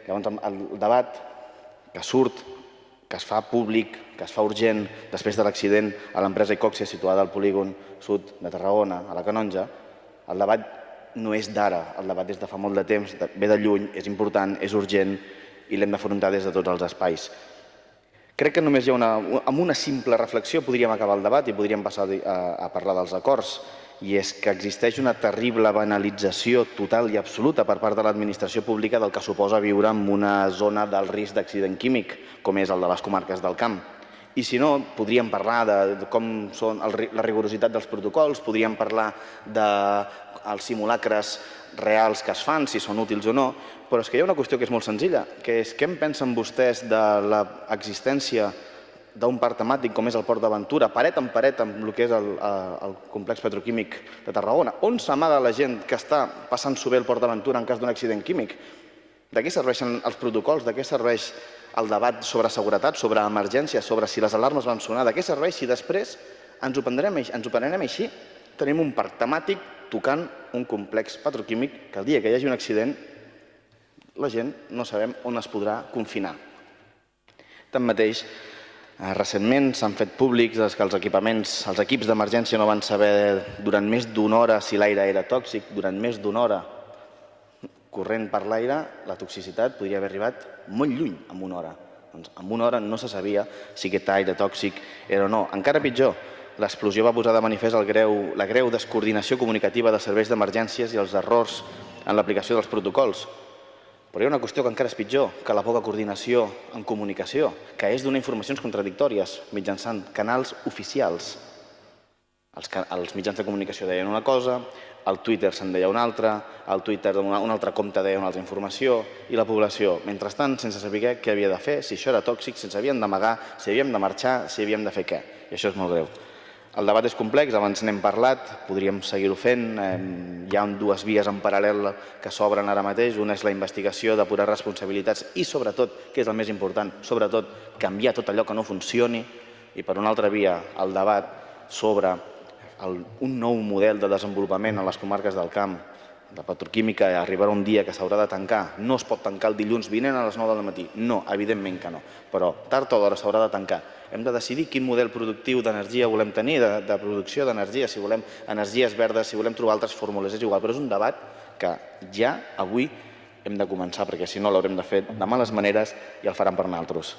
Llavors, el debat que surt, que es fa públic, que es fa urgent després de l'accident a l'empresa Icoxia situada al polígon sud de Tarragona, a la Canonja, el debat no és d'ara, el debat és de fa molt de temps, ve de lluny, és important, és urgent i l'hem d'afrontar des de tots els espais. Crec que només hi ha amb una simple reflexió podríem acabar el debat i podríem passar a parlar dels acords, i és que existeix una terrible banalització total i absoluta per part de l'administració pública del que suposa viure en una zona del risc d'accident químic, com és el de les comarques del Camp. I si no, podríem parlar de com són la rigorositat dels protocols, podríem parlar dels simulacres reals que es fan, si són útils o no, però és que hi ha una qüestió que és molt senzilla, que és què en pensen vostès de l'existència d'un parc temàtic com és el Port d'Aventura, paret amb el que és el complex petroquímic de Tarragona? On s'amaga la gent que està passant-s'ho bé el Port d'Aventura en cas d'un accident químic? De què serveixen els protocols? De què serveix el debat sobre seguretat, sobre emergències, sobre si les alarmes van sonar? De què serveix si després ens ho prendrem així? Tenim un parc temàtic tocant un complex petroquímic que el dia que hi hagi un accident la gent no sabem on es podrà confinar. Tanmateix, recentment s'han fet públics que els equips d'emergència no van saber durant més d'una hora si l'aire era tòxic. Durant més d'una hora corrent per l'aire, la toxicitat podria haver arribat molt lluny en una hora. Doncs en una hora no se sabia si aquest aire tòxic era o no. Encara pitjor, l'explosió va posar de manifest la greu descoordinació comunicativa de serveis d'emergències i els errors en l'aplicació dels protocols. Però hi ha una qüestió que encara és pitjor que la poca coordinació en comunicació, que és donar informacions contradictòries mitjançant canals oficials. Els mitjans de comunicació deien una cosa, al Twitter se'n deia una altra, al Twitter un altre compte deia una altra informació, i la població, mentrestant, sense saber què havia de fer, si això era tòxic, si ens havíem d'amagar, si havíem de marxar, si havíem de fer què. I això és molt greu. El debat és complex, abans n'hem parlat, podríem seguir-ho fent. Hi ha dues vies en paral·lel que s'obren ara mateix. Una és la investigació, depurar responsabilitats i, sobretot, que és el més important, sobretot, canviar tot allò que no funcioni. I per una altra via, el debat sobre un nou model de desenvolupament a les comarques del Camp. La petroquímica arribarà un dia que s'haurà de tancar. No es pot tancar el dilluns vinent a les 9 del matí. No, evidentment que no. Però tard o d'hora s'haurà de tancar. Hem de decidir quin model productiu d'energia volem tenir, de producció d'energia, si volem energies verdes, si volem trobar altres fórmules, és igual. Però és un debat que ja avui hem de començar, perquè si no l'haurem de fer de males maneres i el faran per nosaltres.